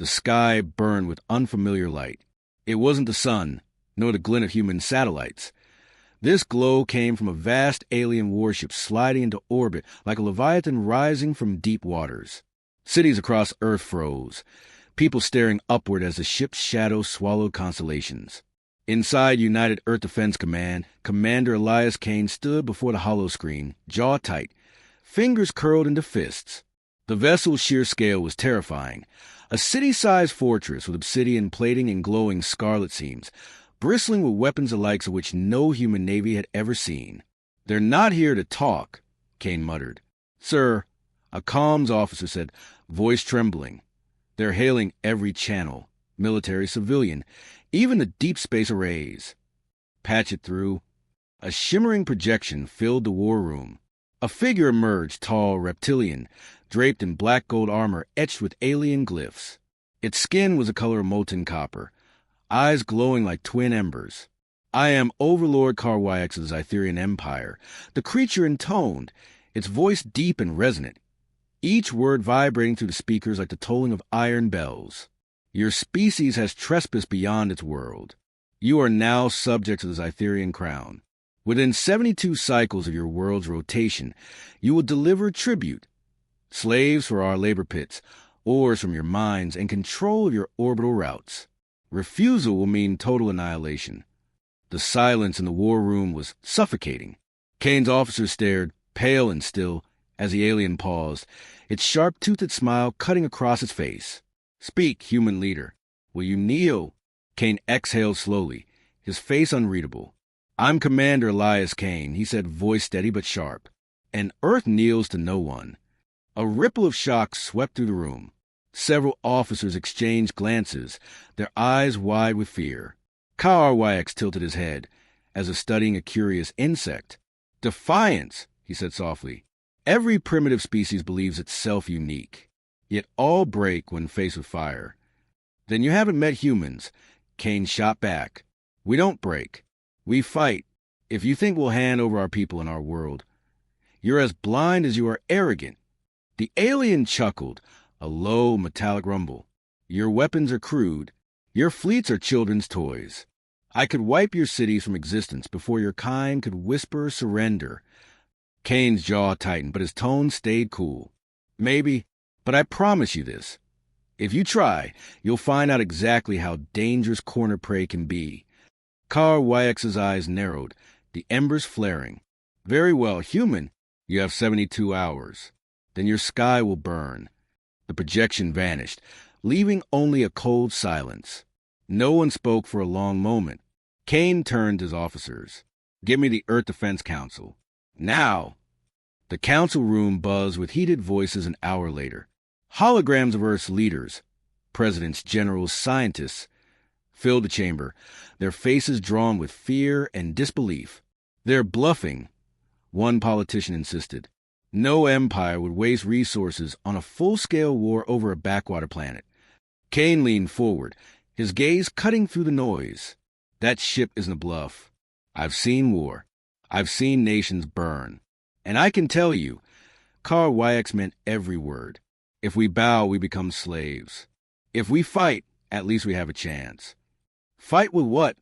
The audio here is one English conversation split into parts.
The sky burned with unfamiliar light. It wasn't the sun, nor the glint of human satellites. This glow came from a vast alien warship sliding into orbit like a leviathan rising from deep waters. Cities across Earth froze, people staring upward as the ship's shadow swallowed constellations. Inside United Earth Defense Command, Commander Elias Kane stood before the holoscreen, jaw tight, fingers curled into fists. The vessel's sheer scale was terrifying. A city-sized fortress with obsidian plating and glowing scarlet seams, bristling with weapons the likes of which no human navy had ever seen. "They're not here to talk," Kane muttered. "Sir," a comms officer said, voice trembling. "They're hailing every channel, military, civilian, even the deep space arrays." "Patch it through." A shimmering projection filled the war room. A figure emerged, tall, reptilian, draped in black gold armor etched with alien glyphs. Its skin was the color of molten copper, eyes glowing like twin embers. "I am Overlord Karwax of the Zytherian Empire," the creature intoned, its voice deep and resonant, each word vibrating through the speakers like the tolling of iron bells. "Your species has trespassed beyond its world. You are now subjects of the Zytherian crown. Within 72 cycles of your world's rotation, you will deliver tribute. Slaves for our labor pits, ores from your mines, and control of your orbital routes. Refusal will mean total annihilation." The silence in the war room was suffocating. Kane's officer stared, pale and still, as the alien paused, its sharp-toothed smile cutting across its face. "Speak, human leader. Will you kneel?" Kane exhaled slowly, his face unreadable. "I'm Commander Elias Kane," he said, voice steady but sharp. "And Earth kneels to no one." A ripple of shock swept through the room. Several officers exchanged glances, their eyes wide with fear. Karwax tilted his head, as if studying a curious insect. "Defiance," he said softly. "Every primitive species believes itself unique. Yet all break when faced with fire." "Then you haven't met humans," Kane shot back. "We don't break. We fight. If you think we'll hand over our people and our world, you're as blind as you are arrogant." The alien chuckled, a low, metallic rumble. "Your weapons are crude. Your fleets are children's toys. I could wipe your cities from existence before your kind could whisper surrender." Kane's jaw tightened, but his tone stayed cool. "Maybe, but I promise you this. If you try, you'll find out exactly how dangerous corner prey can be." Karwax's eyes narrowed, the embers flaring. "Very well, human. You have 72 hours. Then your sky will burn." The projection vanished, leaving only a cold silence. No one spoke for a long moment. Kane turned to his officers. "Give me the Earth Defense Council. Now!" The council room buzzed with heated voices an hour later. Holograms of Earth's leaders, presidents, generals, scientists, filled the chamber, their faces drawn with fear and disbelief. "They're bluffing," one politician insisted. No empire would waste resources on a full-scale war over a backwater planet. Kane leaned forward, his gaze cutting through the noise. "That ship isn't a bluff. I've seen war. I've seen nations burn. And I can tell you, Karwax meant every word. If we bow, we become slaves. If we fight, at least we have a chance." "Fight with what?"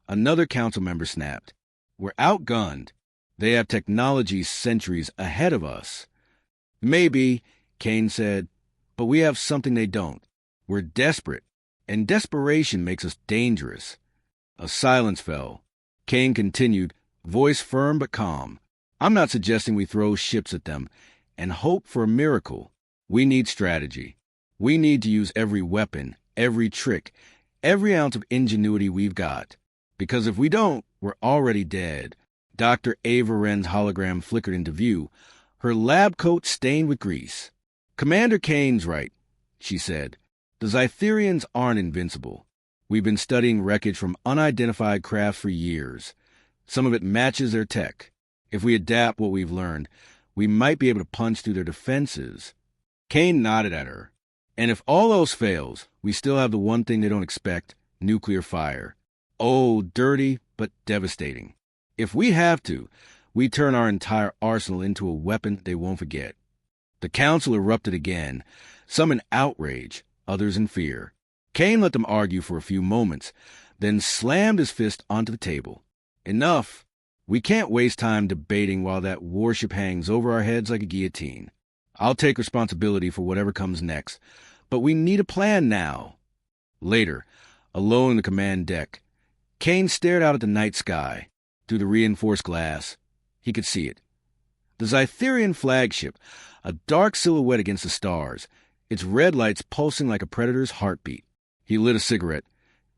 Another council member snapped. "We're outgunned. They have technology centuries ahead of us." "Maybe," Kane said, "but we have something they don't. We're desperate, and desperation makes us dangerous." A silence fell. Kane continued, voice firm but calm. "I'm not suggesting we throw ships at them and hope for a miracle. We need strategy. We need to use every weapon, every trick, every ounce of ingenuity we've got. Because if we don't, we're already dead." Dr. Ava Wren's hologram flickered into view, her lab coat stained with grease. "Commander Kane's right," she said. "The Zytherians aren't invincible. We've been studying wreckage from unidentified craft for years. Some of it matches their tech. If we adapt what we've learned, we might be able to punch through their defenses." Kane nodded at her. "And if all else fails, we still have the one thing they don't expect, nuclear fire. Oh, dirty, but devastating. If we have to, we turn our entire arsenal into a weapon they won't forget." The council erupted again, some in outrage, others in fear. Kane let them argue for a few moments, then slammed his fist onto the table. Enough! We can't waste time debating while that warship hangs over our heads like a guillotine. I'll take responsibility for whatever comes next, but we need a plan now. Later, alone on the command deck, Kane stared out at the night sky. Through the reinforced glass, he could see it. The Zytherian flagship, a dark silhouette against the stars, its red lights pulsing like a predator's heartbeat. He lit a cigarette,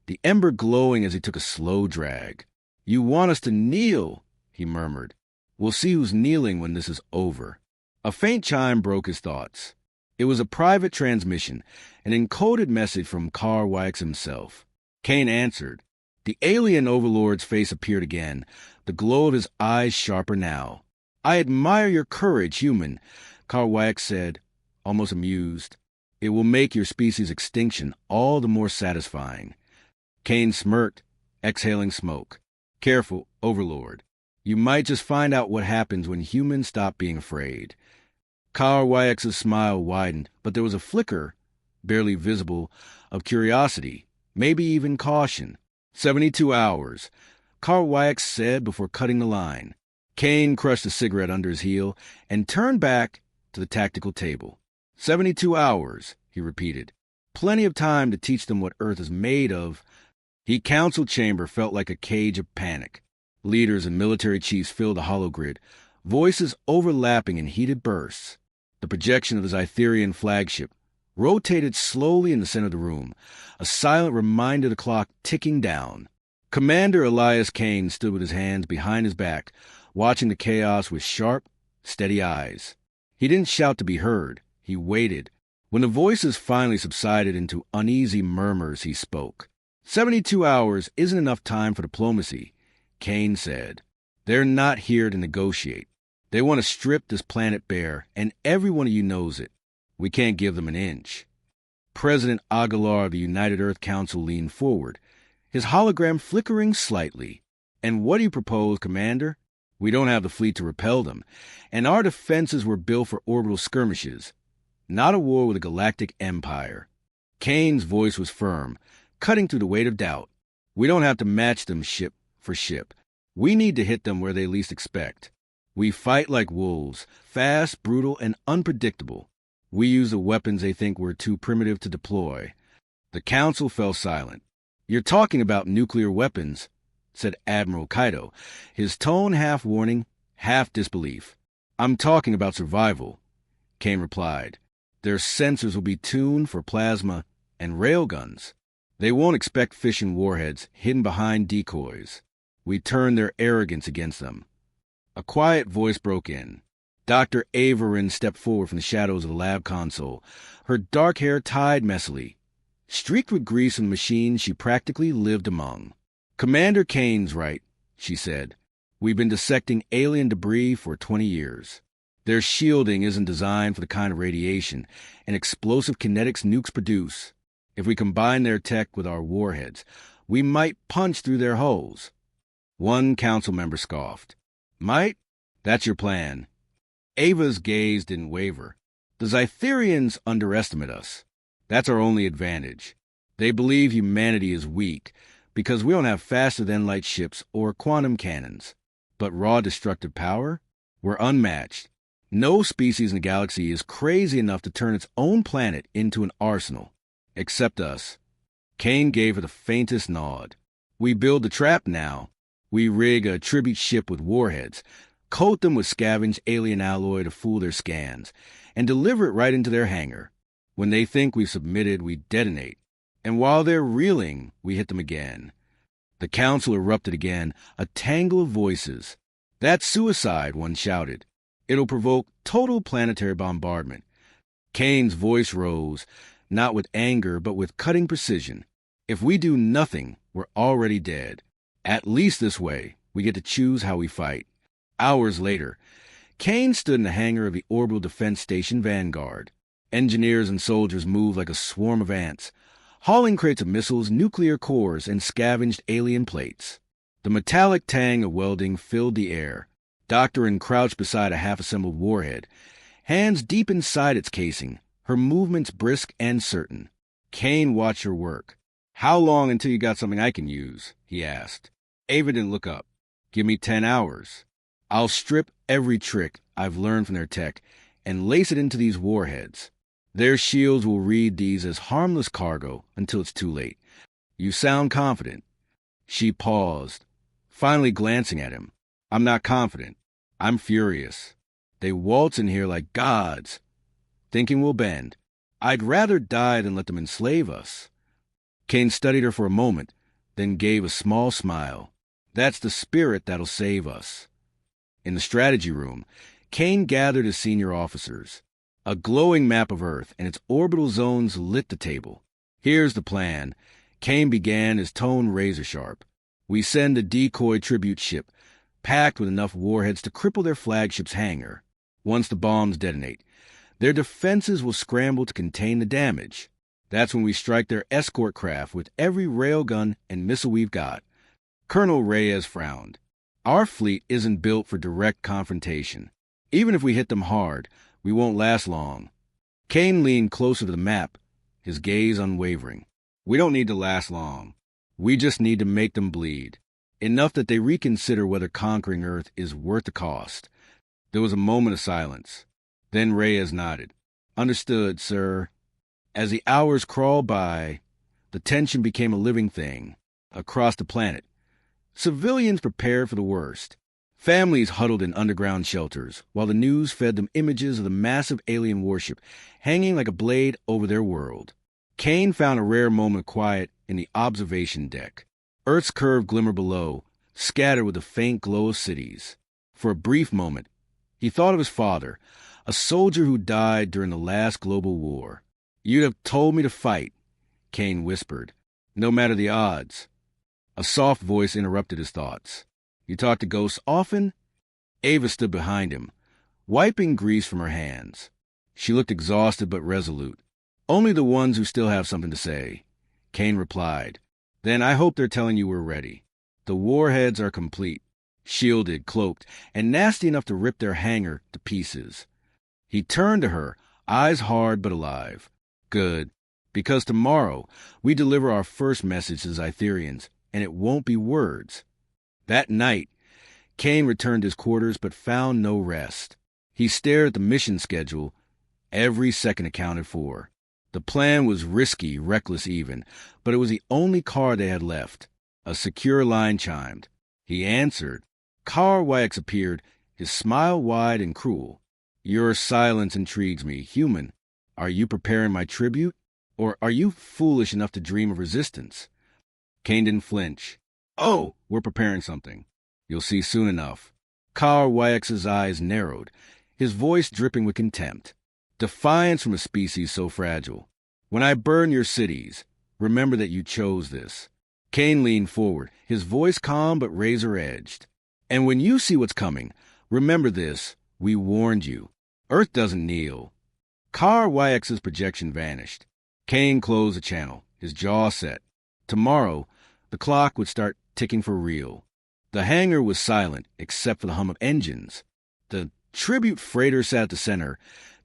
the ember glowing as he took a slow drag. "You want us to kneel," he murmured. "We'll see who's kneeling when this is over." A faint chime broke his thoughts. It was a private transmission, an encoded message from Karl Wax himself. Kane answered. The alien overlord's face appeared again, the glow of his eyes sharper now. "I admire your courage, human," Karl Wax said, almost amused. "It will make your species' extinction all the more satisfying." Kane smirked, exhaling smoke. "Careful, Overlord. You might just find out what happens when humans stop being afraid." Karl Wax's smile widened, but there was a flicker, barely visible, of curiosity, maybe even caution. 72 hours, Karl Wax said before cutting the line. Kane crushed a cigarette under his heel and turned back to the tactical table. 72 hours, he repeated. Plenty of time to teach them what Earth is made of. The council chamber felt like a cage of panic. Leaders and military chiefs filled the hologrid, voices overlapping in heated bursts. The projection of the Zytherian flagship rotated slowly in the center of the room, a silent reminder of the clock ticking down. Commander Elias Kane stood with his hands behind his back, watching the chaos with sharp, steady eyes. He didn't shout to be heard. He waited. When the voices finally subsided into uneasy murmurs, he spoke. 72 hours isn't enough time for diplomacy, Kane said. They're not here to negotiate. They want to strip this planet bare, and every one of you knows it. We can't give them an inch. President Aguilar of the United Earth Council leaned forward, his hologram flickering slightly. "And what do you propose, Commander? We don't have the fleet to repel them, and our defenses were built for orbital skirmishes, not a war with a galactic empire." Kane's voice was firm, cutting through the weight of doubt. "We don't have to match them ship for ship. We need to hit them where they least expect. We fight like wolves, fast, brutal, and unpredictable. We use the weapons they think we're too primitive to deploy." The council fell silent. "You're talking about nuclear weapons," said Admiral Kaito, his tone half warning, half disbelief. "I'm talking about survival," Kane replied. "Their sensors will be tuned for plasma and railguns. They won't expect fission warheads hidden behind decoys. We turn their arrogance against them." A quiet voice broke in. Dr. Averin stepped forward from the shadows of the lab console, her dark hair tied messily, streaked with grease from the machines she practically lived among. "Commander Kane's right," she said. "We've been dissecting alien debris for 20 years. Their shielding isn't designed for the kind of radiation and explosive kinetics nukes produce. If we combine their tech with our warheads, we might punch through their hulls." One council member scoffed. "Might? That's your plan." Ava's gaze didn't waver. "The Zytherians underestimate us. That's our only advantage. They believe humanity is weak because we don't have faster-than-light ships or quantum cannons. But raw destructive power? We're unmatched. No species in the galaxy is crazy enough to turn its own planet into an arsenal. Except us." Kane gave her the faintest nod. "We build the trap now. We rig a tribute ship with warheads, coat them with scavenged alien alloy to fool their scans, and deliver it right into their hangar. When they think we've submitted, we detonate. And while they're reeling, we hit them again." The council erupted again, a tangle of voices. "That's suicide," one shouted. "It'll provoke total planetary bombardment." Kane's voice rose, not with anger, but with cutting precision. "If we do nothing, we're already dead. At least this way, we get to choose how we fight." Hours later, Kane stood in the hangar of the Orbital Defense Station Vanguard. Engineers and soldiers moved like a swarm of ants, hauling crates of missiles, nuclear cores, and scavenged alien plates. The metallic tang of welding filled the air. Doctorin crouched beside a half-assembled warhead, hands deep inside its casing, her movements brisk and certain. Kane watched her work. "How long until you got something I can use?" he asked. Ava didn't look up. "Give me 10 hours. I'll strip every trick I've learned from their tech and lace it into these warheads. Their shields will read these as harmless cargo until it's too late. You sound confident." She paused, finally glancing at him. "I'm not confident. I'm furious. They waltz in here like gods, thinking we'll bend. I'd rather die than let them enslave us." Kane studied her for a moment, then gave a small smile. "That's the spirit that'll save us." In the strategy room, Kane gathered his senior officers. A glowing map of Earth and its orbital zones lit the table. "Here's the plan." Kane began, his tone razor-sharp. "We send a decoy tribute ship, packed with enough warheads to cripple their flagship's hangar. Once the bombs detonate, their defenses will scramble to contain the damage. That's when we strike their escort craft with every railgun and missile we've got." Colonel Reyes frowned. "Our fleet isn't built for direct confrontation. Even if we hit them hard, we won't last long." Kane leaned closer to the map, his gaze unwavering. "We don't need to last long. We just need to make them bleed. Enough that they reconsider whether conquering Earth is worth the cost." There was a moment of silence. Then Reyes nodded. "Understood, sir." As the hours crawled by, the tension became a living thing. Across the planet, civilians prepared for the worst. Families huddled in underground shelters, while the news fed them images of the massive alien warship hanging like a blade over their world. Kane found a rare moment of quiet in the observation deck. Earth's curved glimmer below, scattered with the faint glow of cities. For a brief moment, he thought of his father, a soldier who died during the last global war. "You'd have told me to fight," Kane whispered, "no matter the odds." A soft voice interrupted his thoughts. "You talk to ghosts often?" Ava stood behind him, wiping grease from her hands. She looked exhausted but resolute. "Only the ones who still have something to say," Kane replied. "Then I hope they're telling you we're ready. The warheads are complete, shielded, cloaked, and nasty enough to rip their hangar to pieces." He turned to her, eyes hard but alive. "Good, because tomorrow we deliver our first message to Zytherians, and it won't be words." That night, Kane returned to his quarters but found no rest. He stared at the mission schedule, every second accounted for. The plan was risky, reckless even, but it was the only card they had left. A secure line chimed. He answered. Car Wyax appeared, his smile wide and cruel. "Your silence intrigues me. Human, are you preparing my tribute? Or are you foolish enough to dream of resistance?" Kane didn't flinch. "Oh, we're preparing something. You'll see soon enough." Car Wyax's eyes narrowed, his voice dripping with contempt. Defiance from a species so fragile. "When I burn your cities, remember that you chose this." Kane leaned forward, his voice calm but razor-edged. "And when you see what's coming, remember this. We warned you. Earth doesn't kneel." Car Wyax's projection vanished. Kane closed the channel, his jaw set. Tomorrow, the clock would start ticking for real. The hangar was silent, except for the hum of engines. The tribute freighter sat at the center,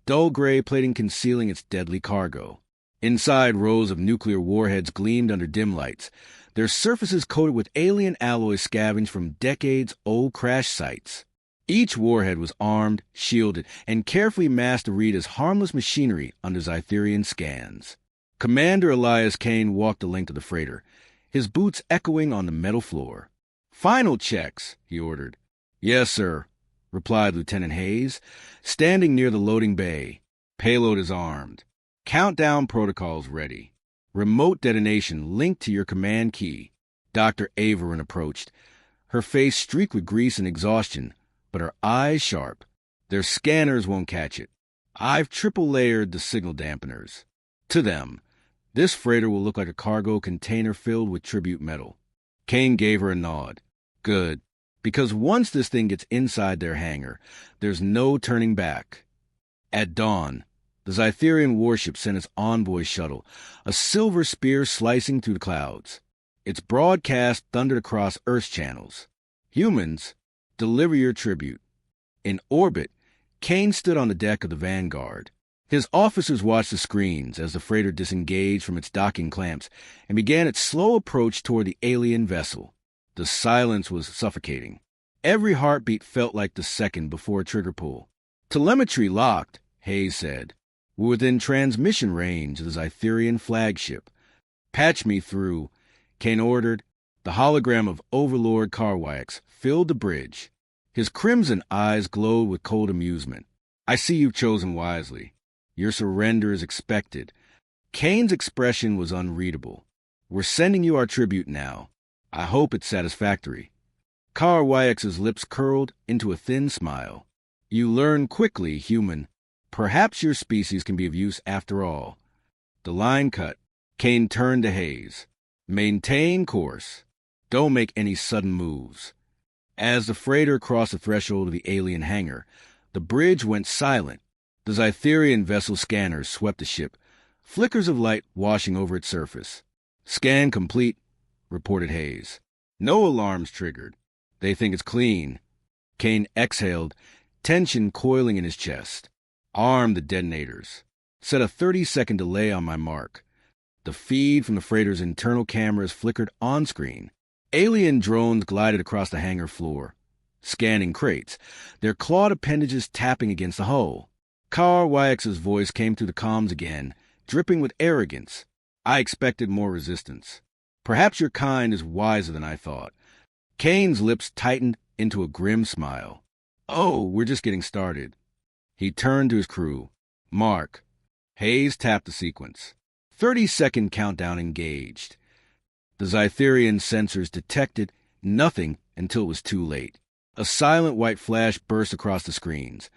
dull gray plating concealing its deadly cargo. Inside, rows of nuclear warheads gleamed under dim lights, their surfaces coated with alien alloys scavenged from decades-old crash sites. Each warhead was armed, shielded, and carefully masked to read as harmless machinery under Zytherian scans. Commander Elias Kane walked the length of the freighter, his boots echoing on the metal floor. "Final checks," he ordered. "Yes, sir," replied Lieutenant Hayes, standing near the loading bay. "Payload is armed. Countdown protocols ready. Remote detonation linked to your command key." Dr. Averin approached, her face streaked with grease and exhaustion, but her eyes sharp. "Their scanners won't catch it. I've triple-layered the signal dampeners. To them, this freighter will look like a cargo container filled with tribute metal." Kane gave her a nod. "Good, because once this thing gets inside their hangar, there's no turning back." At dawn, the Zytherian warship sent its envoy shuttle, a silver spear slicing through the clouds. Its broadcast thundered across Earth's channels. "Humans, deliver your tribute." In orbit, Kane stood on the deck of the Vanguard. His officers watched the screens as the freighter disengaged from its docking clamps and began its slow approach toward the alien vessel. The silence was suffocating. Every heartbeat felt like the second before a trigger pull. "Telemetry locked," Hayes said. "We're within transmission range of the Zytherian flagship." "Patch me through," Kane ordered. The hologram of Overlord Karwax filled the bridge. His crimson eyes glowed with cold amusement. "I see you've chosen wisely. Your surrender is expected." Kane's expression was unreadable. "We're sending you our tribute now. I hope it's satisfactory." Karwax's lips curled into a thin smile. "You learn quickly, human. Perhaps your species can be of use after all." The line cut. Kane turned to Hayes. "Maintain course. Don't make any sudden moves." As the freighter crossed the threshold of the alien hangar, the bridge went silent. The Zytherian vessel scanners swept the ship, flickers of light washing over its surface. "Scan complete," reported Hayes. "No alarms triggered. They think it's clean." Kane exhaled, tension coiling in his chest. "Arm the detonators. Set a 30-second delay on my mark." The feed from the freighter's internal cameras flickered on-screen. Alien drones glided across the hangar floor, scanning crates, their clawed appendages tapping against the hull. Karwax's voice came through the comms again, dripping with arrogance. "I expected more resistance. Perhaps your kind is wiser than I thought." Kane's lips tightened into a grim smile. "Oh, we're just getting started." He turned to his crew. "Mark." Hayes tapped the sequence. 30-second countdown engaged. The Zytherian sensors detected nothing until it was too late. A silent white flash burst across the screens,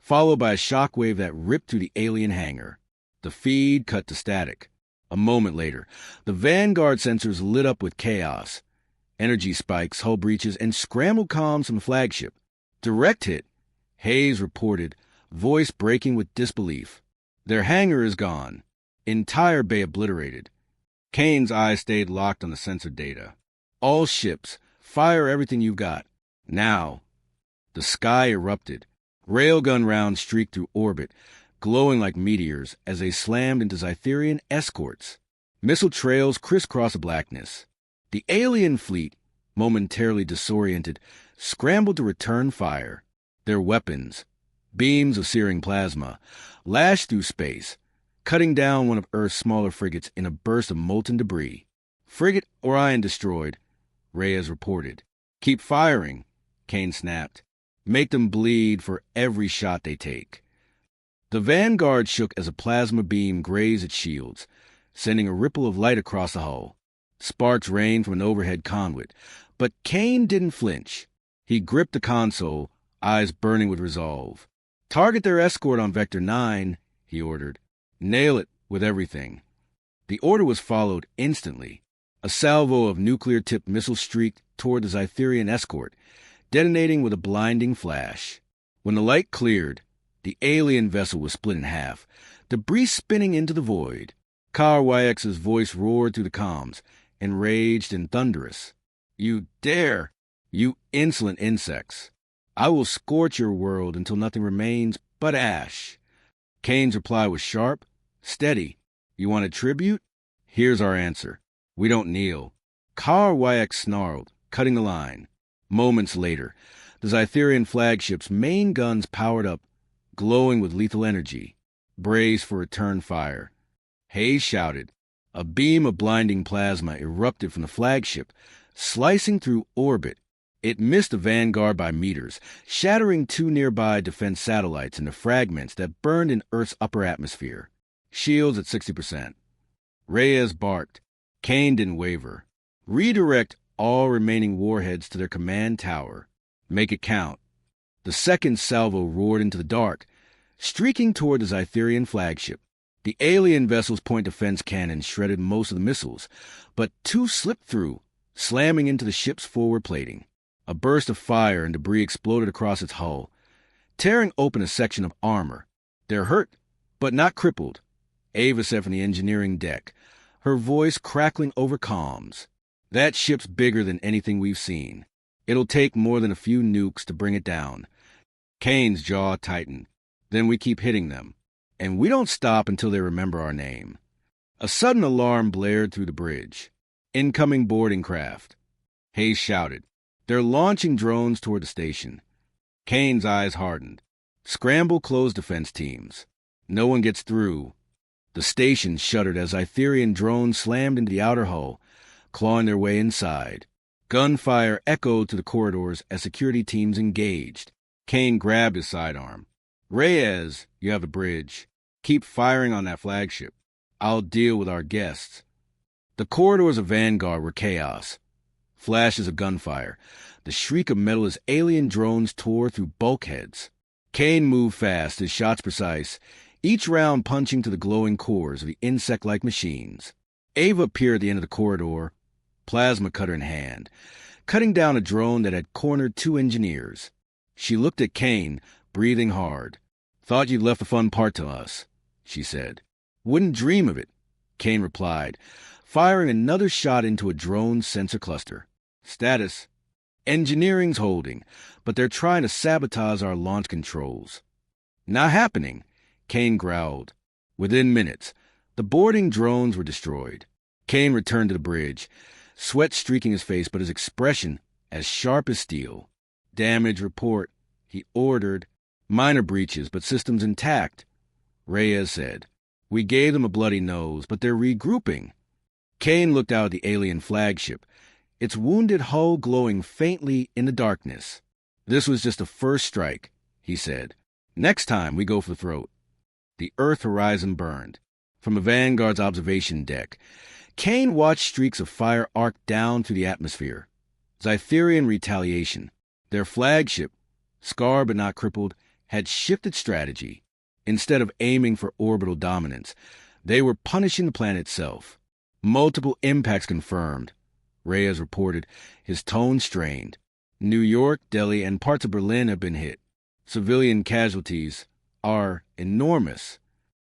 followed by a shockwave that ripped through the alien hangar. The feed cut to static. A moment later, the Vanguard sensors lit up with chaos. Energy spikes, hull breaches, and scrambled comms from the flagship. "Direct hit," Hayes reported, voice breaking with disbelief. "Their hangar is gone. Entire bay obliterated." Kane's eyes stayed locked on the sensor data. "All ships, fire everything you've got. Now." The sky erupted. Railgun rounds streaked through orbit, glowing like meteors as they slammed into Zytherian escorts. Missile trails crisscrossed the blackness. The alien fleet, momentarily disoriented, scrambled to return fire. Their weapons, beams of searing plasma, lashed through space, cutting down one of Earth's smaller frigates in a burst of molten debris. "Frigate Orion destroyed," Reyes reported. "Keep firing," Kane snapped. "Make them bleed for every shot they take." The Vanguard shook as a plasma beam grazed its shields, sending a ripple of light across the hull. Sparks rained from an overhead conduit, but Kane didn't flinch. He gripped the console, eyes burning with resolve. "Target their escort on Vector 9, he ordered. "Nail it with everything." The order was followed instantly. A salvo of nuclear-tipped missiles streaked toward the Zytherian escort, detonating with a blinding flash. When the light cleared, the alien vessel was split in half, debris spinning into the void. Karwax's voice roared through the comms, enraged and thunderous. "You dare! You insolent insects! I will scorch your world until nothing remains but ash." Kane's reply was sharp, steady. "You want a tribute? Here's our answer. We don't kneel." Karwax snarled, cutting the line. Moments later, the Zytherian flagship's main guns powered up, glowing with lethal energy. "Brace for return fire." Hayes shouted. A beam of blinding plasma erupted from the flagship, slicing through orbit. It missed the Vanguard by meters, shattering two nearby defense satellites into fragments that burned in Earth's upper atmosphere. Shields at 60%. Reyes barked. Kane didn't waver. "Redirect all remaining warheads to their command tower. Make it count." The second salvo roared into the dark, streaking toward the Zytherian flagship. The alien vessel's point defense cannon shredded most of the missiles, but two slipped through, slamming into the ship's forward plating. A burst of fire and debris exploded across its hull, tearing open a section of armor. "They're hurt, but not crippled," Ava said from the engineering deck, her voice crackling over comms. "That ship's bigger than anything we've seen. It'll take more than a few nukes to bring it down." Kane's jaw tightened. "Then we keep hitting them." and we don't stop until they remember our name. A sudden alarm blared through the bridge. Incoming boarding craft. Hayes shouted. They're launching drones toward the station. Kane's eyes hardened. Scramble close defense teams. No one gets through. The station shuddered as Itherian drones slammed into the outer hull, clawing their way inside. Gunfire echoed to the corridors as security teams engaged. Kane grabbed his sidearm. Reyes, you have the bridge. Keep firing on that flagship. I'll deal with our guests. The corridors of Vanguard were chaos. Flashes of gunfire, the shriek of metal as alien drones tore through bulkheads. Kane moved fast, his shots precise, each round punching to the glowing cores of the insect-like machines. Ava appeared at the end of the corridor, plasma cutter in hand, cutting down a drone that had cornered 2 engineers. She looked at Kane, breathing hard. Thought you'd left the fun part to us, she said. Wouldn't dream of it, Kane replied, firing another shot into a drone sensor cluster. Status. Engineering's holding, but they're trying to sabotage our launch controls. Not happening, Kane growled. Within minutes, the boarding drones were destroyed. Kane returned to the bridge, sweat streaking his face, but his expression as sharp as steel. Damage report, he ordered. Minor breaches, but systems intact, Reyes said. We gave them a bloody nose, but they're regrouping. Kane looked out at the alien flagship, its wounded hull glowing faintly in the darkness. This was just the first strike, he said. Next time we go for the throat. The Earth horizon burned. From the Vanguard's observation deck, Kane watched streaks of fire arc down through the atmosphere. Zytherian retaliation. Their flagship, scarred but not crippled, had shifted strategy. Instead of aiming for orbital dominance, they were punishing the planet itself. Multiple impacts confirmed, Reyes reported, his tone strained. New York, Delhi, and parts of Berlin have been hit. Civilian casualties are enormous.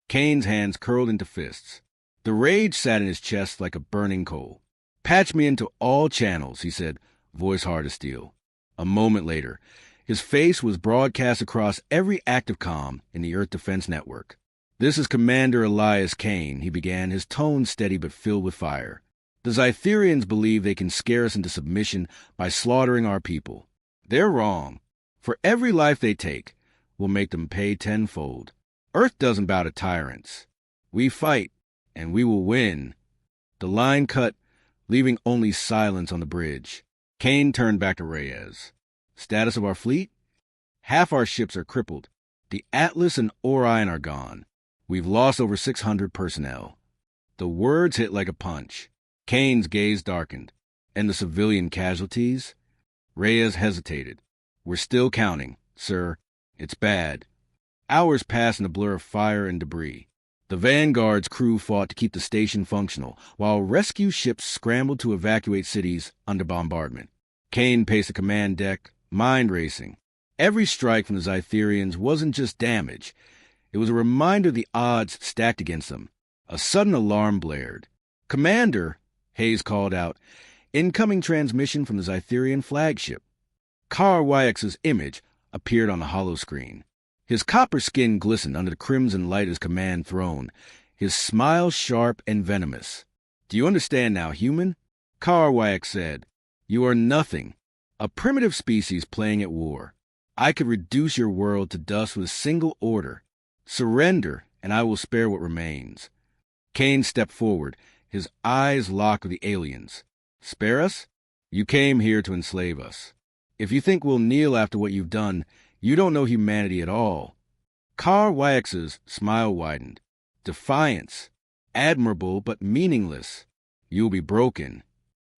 Kane's hands curled into fists. The rage sat in his chest like a burning coal. Patch me into all channels, he said, voice hard as steel. A moment later, his face was broadcast across every active comm in the Earth Defense Network. This is Commander Elias Kane, he began, his tone steady but filled with fire. The Zytherians believe they can scare us into submission by slaughtering our people. They're wrong. For every life they take, we'll make them pay tenfold. Earth doesn't bow to tyrants. We fight, and we will win. The line cut, leaving only silence on the bridge. Kane turned back to Reyes. Status of our fleet? Half our ships are crippled. The Atlas and Orion are gone. We've lost over 600 personnel. The words hit like a punch. Kane's gaze darkened. And the civilian casualties? Reyes hesitated. We're still counting, sir. It's bad. Hours passed in a blur of fire and debris. The Vanguard's crew fought to keep the station functional, while rescue ships scrambled to evacuate cities under bombardment. Kane paced the command deck, mind racing. Every strike from the Zytherians wasn't just damage. It was a reminder of the odds stacked against them. A sudden alarm blared. Commander, Hayes called out, incoming transmission from the Zytherian flagship. Karwayek's image appeared on the holoscreen. His copper skin glistened under the crimson light of his command throne, his smile sharp and venomous. Do you understand now, human? Karwayek said. You are nothing. A primitive species playing at war. I could reduce your world to dust with a single order. Surrender, and I will spare what remains. Kane stepped forward, his eyes locked with the aliens. Spare us? You came here to enslave us. If you think we'll kneel after what you've done, you don't know humanity at all. Karwayek's smile widened. Defiance. Admirable, but meaningless. You'll be broken.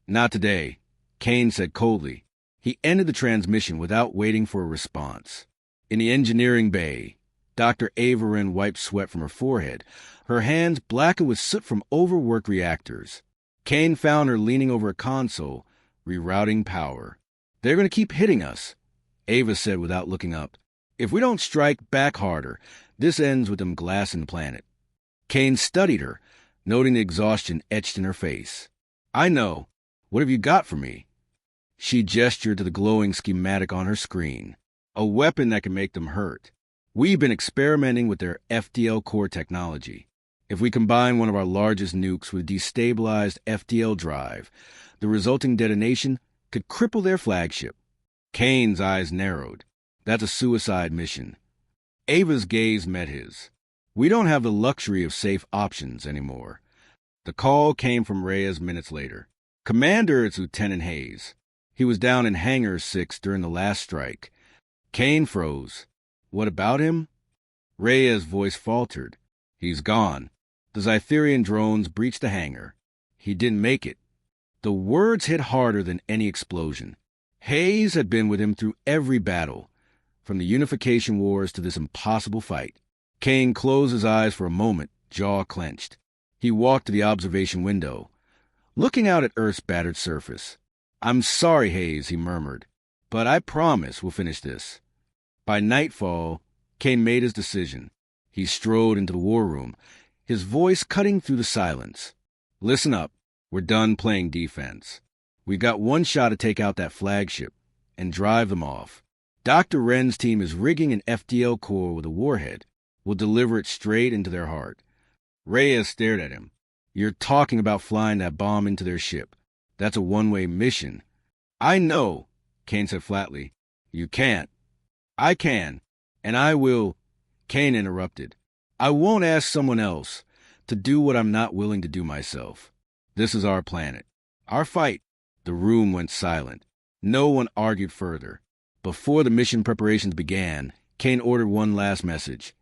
Not today, Kane said coldly. He ended the transmission without waiting for a response. In the engineering bay, Dr. Averin wiped sweat from her forehead, her hands blackened with soot from overworked reactors. Kane found her leaning over a console, rerouting power. They're going to keep hitting us, Ava said without looking up. If we don't strike back harder, this ends with them glassing the planet. Kane studied her, noting the exhaustion etched in her face. I know. What have you got for me? She gestured to the glowing schematic on her screen. A weapon that can make them hurt. We've been experimenting with their FTL core technology. If we combine one of our largest nukes with destabilized FTL drive, the resulting detonation could cripple their flagship. Kane's eyes narrowed. That's a suicide mission. Ava's gaze met his. We don't have the luxury of safe options anymore. The call came from Reyes minutes later. Commander, it's Lieutenant Hayes. He was down in Hangar 6 during the last strike. Kane froze. What about him? Reyes' voice faltered. He's gone. The Zytherian drones breached the hangar. He didn't make it. The words hit harder than any explosion. Hayes had been with him through every battle, from the unification wars to this impossible fight. Kane closed his eyes for a moment, jaw clenched. He walked to the observation window, looking out at Earth's battered surface. I'm sorry, Hayes, he murmured, but I promise we'll finish this. By nightfall, Kane made his decision. He strode into the war room, his voice cutting through the silence. Listen up. We're done playing defense. We've got one shot to take out that flagship and drive them off. Dr. Wren's team is rigging an FTL core with a warhead. We'll deliver it straight into their heart. Reyes stared at him. You're talking about flying that bomb into their ship. That's a one-way mission. I know, Kane said flatly. You can't. I can, and I will. Kane interrupted. I won't ask someone else to do what I'm not willing to do myself. This is our planet. Our fight. The room went silent. No one argued further. Before the mission preparations began, Kane ordered one last message.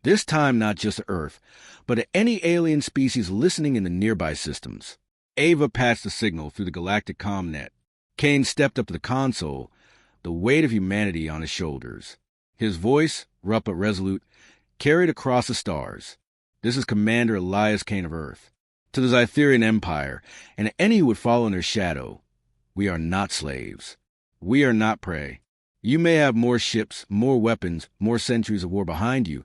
This time not just to Earth, but to any alien species listening in the nearby systems. Ava patched the signal through the Galactic comm-net. Kane stepped up to the console, the weight of humanity on his shoulders. His voice, rough but resolute, carried across the stars. This is Commander Elias Kane of Earth. To the Zytherian Empire, and any who would follow in their shadow, we are not slaves. We are not prey. You may have more ships, more weapons, more centuries of war behind you,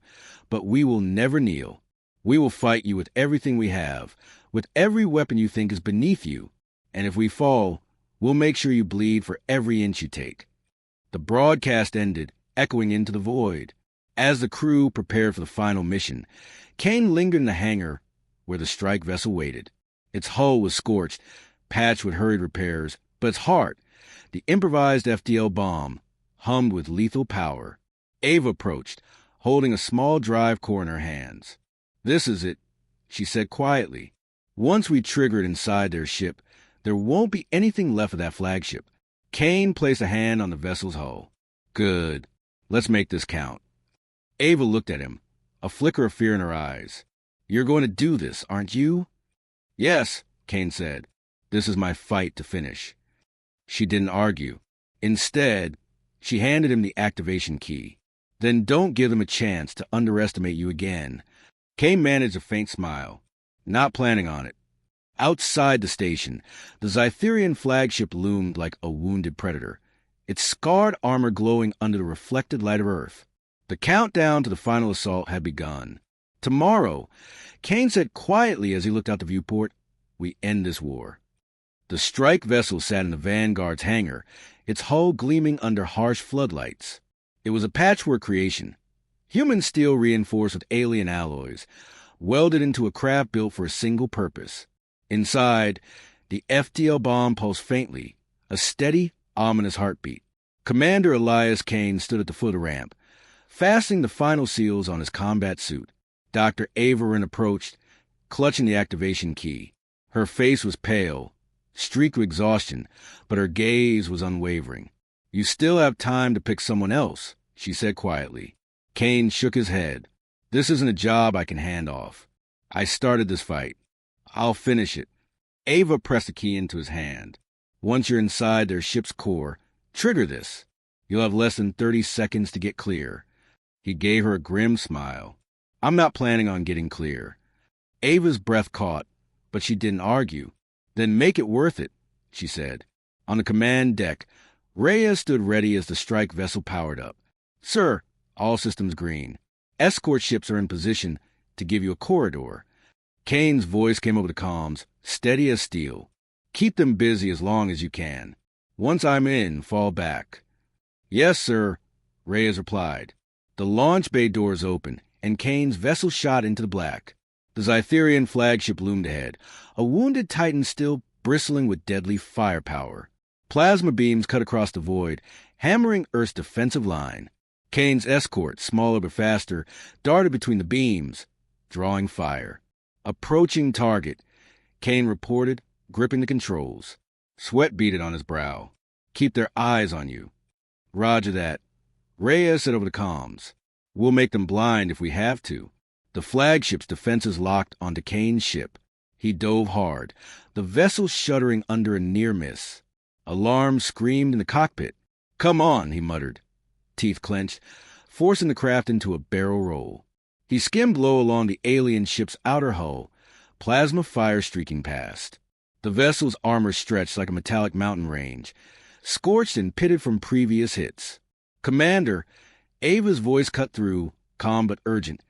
but we will never kneel. We will fight you with everything we have, with every weapon you think is beneath you, and if we fall, we'll make sure you bleed for every inch you take. The broadcast ended, echoing into the void. As the crew prepared for the final mission, Kane lingered in the hangar where the strike vessel waited. Its hull was scorched, patched with hurried repairs, but its heart, the improvised FTL bomb, hummed with lethal power. Ava approached, holding a small drive core in her hands. This is it, she said quietly. Once we trigger it inside their ship, there won't be anything left of that flagship. Kane placed a hand on the vessel's hull. Good. Let's make this count. Ava looked at him, a flicker of fear in her eyes. You're going to do this, aren't you? Yes, Kane said. This is my fight to finish. She didn't argue. Instead, she handed him the activation key. Then don't give them a chance to underestimate you again. Kane managed a faint smile. Not planning on it. Outside the station, the Zytherian flagship loomed like a wounded predator, its scarred armor glowing under the reflected light of Earth. The countdown to the final assault had begun. Tomorrow, Kane said quietly as he looked out the viewport, we end this war. The strike vessel sat in the Vanguard's hangar, its hull gleaming under harsh floodlights. It was a patchwork creation, human steel reinforced with alien alloys, welded into a craft built for a single purpose. Inside, the FTL bomb pulsed faintly, a steady, ominous heartbeat. Commander Elias Kane stood at the foot of the ramp, fastening the final seals on his combat suit. Dr. Ava Wren approached, clutching the activation key. Her face was pale, streaked with exhaustion, but her gaze was unwavering. You still have time to pick someone else, she said quietly. Kane shook his head. This isn't a job I can hand off. I started this fight. I'll finish it. Ava pressed a key into his hand. Once you're inside their ship's core, trigger this. You'll have less than 30 seconds to get clear. He gave her a grim smile. I'm not planning on getting clear. Ava's breath caught, but she didn't argue. Then make it worth it, she said. On the command deck, Reyes stood ready as the strike vessel powered up. Sir, all systems green. Escort ships are in position to give you a corridor. Kane's voice came over the comms, steady as steel. Keep them busy as long as you can. Once I'm in, fall back. Yes, sir, Reyes replied. The launch bay doors opened, and Kane's vessel shot into the black. The Zytherian flagship loomed ahead, a wounded Titan still bristling with deadly firepower. Plasma beams cut across the void, hammering Earth's defensive line. Kane's escort, smaller but faster, darted between the beams, drawing fire. Approaching target, Kane reported, gripping the controls. Sweat beaded on his brow. Keep their eyes on you. Roger that. Reyes said over the comms. We'll make them blind if we have to. The flagship's defenses locked onto Kane's ship. He dove hard, the vessel shuddering under a near miss. Alarm screamed in the cockpit. Come on, he muttered, teeth clenched, forcing the craft into a barrel roll. He skimmed low along the alien ship's outer hull, plasma fire streaking past. The vessel's armor stretched like a metallic mountain range, scorched and pitted from previous hits. Commander, Ava's voice cut through, calm but urgent.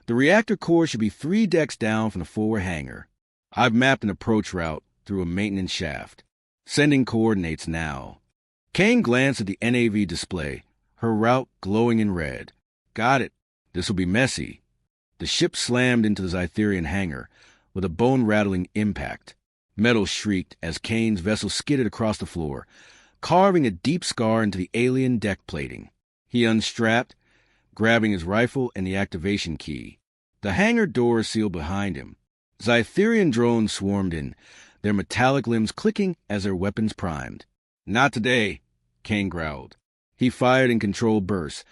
The reactor core should be 3 decks down from the forward hangar. I've mapped an approach route through a maintenance shaft. Sending coordinates now. Kane glanced at the NAV display, her route glowing in red. Got it. This will be messy. The ship slammed into the Zytherian hangar with a bone-rattling impact. Metal shrieked as Kane's vessel skidded across the floor, carving a deep scar into the alien deck plating. He unstrapped, grabbing his rifle and the activation key. The hangar doors sealed behind him. Zytherian drones swarmed in, their metallic limbs clicking as their weapons primed. Not today, Kane growled. He fired in controlled bursts,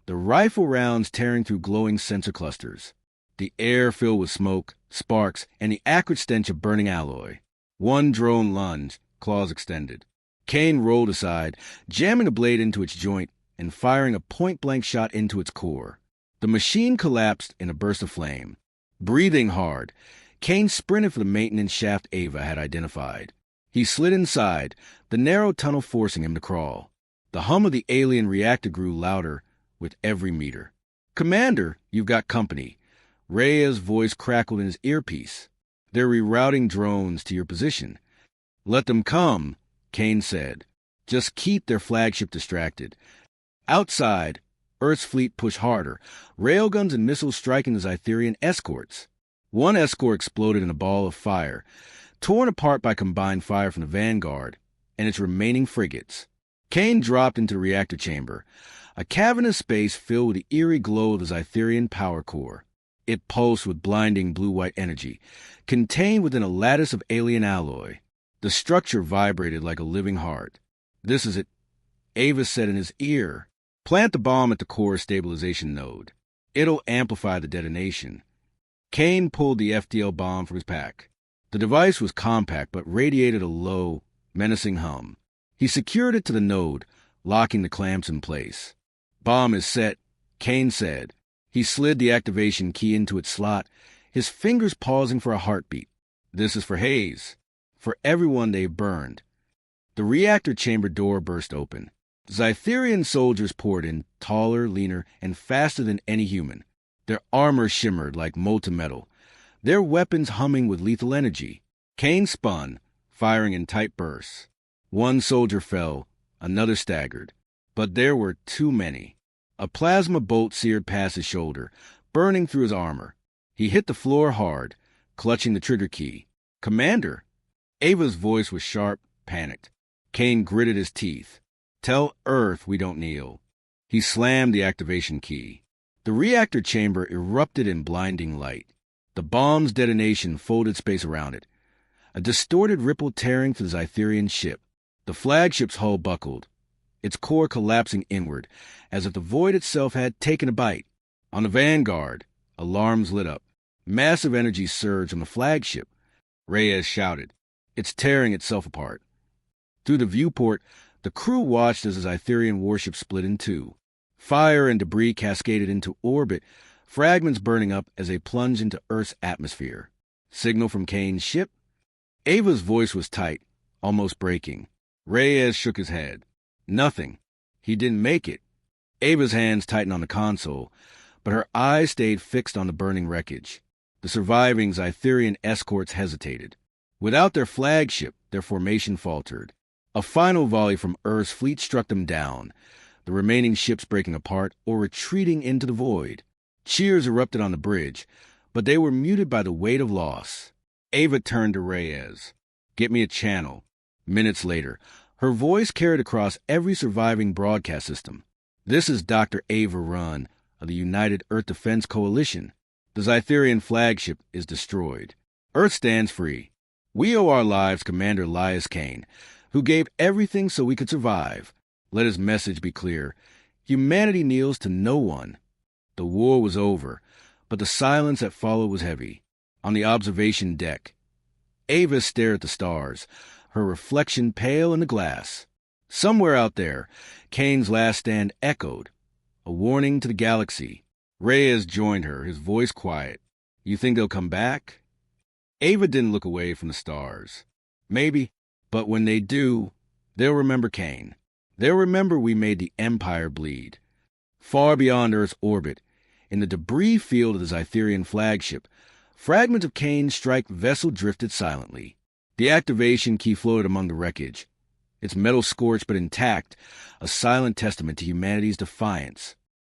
the rifle rounds tearing through glowing sensor clusters. The air filled with smoke, sparks, and the acrid stench of burning alloy. One drone lunged, claws extended. Kane rolled aside, jamming the blade into its joint and firing a point-blank shot into its core. The machine collapsed in a burst of flame. Breathing hard, Kane sprinted for the maintenance shaft Ava had identified. He slid inside, the narrow tunnel forcing him to crawl. The hum of the alien reactor grew louder with every meter. Commander, you've got company. Reyes' voice crackled in his earpiece. They're rerouting drones to your position. Let them come, Kane said. Just keep their flagship distracted. Outside, Earth's fleet pushed harder, railguns and missiles striking the Zytherian escorts. One escort exploded in a ball of fire, torn apart by combined fire from the Vanguard and its remaining frigates. Kane dropped into the reactor chamber, a cavernous space filled with the eerie glow of the Zytherian power core. It pulsed with blinding blue-white energy, contained within a lattice of alien alloy. The structure vibrated like a living heart. This is it, Ava said in his ear. Plant the bomb at the core stabilization node. It'll amplify the detonation. Kane pulled the FTL bomb from his pack. The device was compact but radiated a low, menacing hum. He secured it to the node, locking the clamps in place. Bomb is set, Kane said. He slid the activation key into its slot, his fingers pausing for a heartbeat. This is for Hayes, for everyone they've burned. The reactor chamber door burst open. Zytherian soldiers poured in, taller, leaner, and faster than any human. Their armor shimmered like molten metal, their weapons humming with lethal energy. Kane spun, firing in tight bursts. One soldier fell, another staggered. But there were too many. A plasma bolt seared past his shoulder, burning through his armor. He hit the floor hard, clutching the trigger key. Commander! Ava's voice was sharp, panicked. Kane gritted his teeth. Tell Earth we don't kneel. He slammed the activation key. The reactor chamber erupted in blinding light. The bomb's detonation folded space around it, a distorted ripple tearing through the Zytherian ship. The flagship's hull buckled, its core collapsing inward, as if the void itself had taken a bite. On the Vanguard, alarms lit up. Massive energy surged on the flagship. Reyes shouted, "It's tearing itself apart." Through the viewport, the crew watched as the Zytherian warship split in two. Fire and debris cascaded into orbit, fragments burning up as they plunged into Earth's atmosphere. Signal from Kane's ship? Ava's voice was tight, almost breaking. Reyes shook his head. Nothing. He didn't make it. Ava's hands tightened on the console, but her eyes stayed fixed on the burning wreckage. The surviving Zytherian escorts hesitated. Without their flagship, their formation faltered. A final volley from Earth's fleet struck them down, the remaining ships breaking apart or retreating into the void. Cheers erupted on the bridge, but they were muted by the weight of loss. Ava turned to Reyes. "Get me a channel." Minutes later, her voice carried across every surviving broadcast system. "This is Dr. Ava Runn of the United Earth Defense Coalition. The Zytherian flagship is destroyed. Earth stands free. We owe our lives to Commander Elias Kane, who gave everything so we could survive. Let his message be clear. Humanity kneels to no one." The war was over, but the silence that followed was heavy. On the observation deck, Ava stared at the stars, her reflection pale in the glass. Somewhere out there, Kane's last stand echoed, a warning to the galaxy. Reyes joined her, his voice quiet. "You think they'll come back?" Ava didn't look away from the stars. "Maybe, but when they do, they'll remember Kane. They'll remember we made the Empire bleed." Far beyond Earth's orbit, in the debris field of the Zytherian flagship, fragments of Kane's strike vessel drifted silently. The activation key floated among the wreckage, its metal scorched but intact, a silent testament to humanity's defiance.